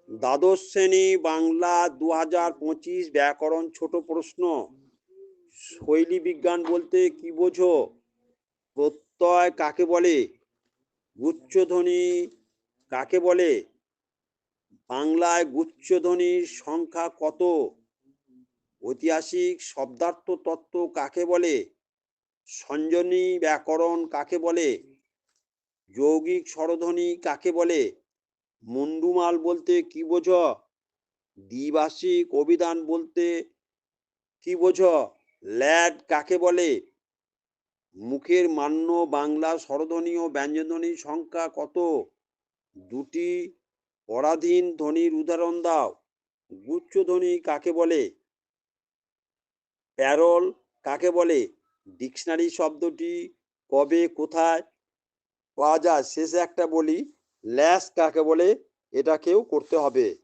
দ্বাদশ শ্রেণী বাংলা 2025 ব্যাকরণ ছোট প্রশ্ন। শৈলী বিজ্ঞান বলতে কি বোঝো? প্রত্যয় কাকে বলে? গুচ্ছধ্বনি কাকে বলে? বাংলায় গুচ্ছধ্বনির সংখ্যা কত? ঐতিহাসিক শব্দার্থ তত্ত্ব কাকে বলে? সঞ্জনী ব্যাকরণ কাকে বলে? যৌগিক স্বরধ্বনি কাকে বলে? মুন্ডুমাল বলতে কি বোঝো? দ্বিভাষিক অভিধান বলতে কি বোঝো? ল্যাড কাকে বলে? মুখের মান্য বাংলা স্বরধ্বনি ও ব্যঞ্জনধ্বনির সংখ্যা কত? দুটি। পরাধীন ধ্বনির উদাহরণ দাও। গুচ্ছধ্বনি কাকে বলে? প্যারল কাকে বলে? ডিকশনারি শব্দটি কবে কোথায় পাওয়া যায়? শেষে একটা বলি, ল্যাশ কাকে বলে? এটাকেও করতে হবে।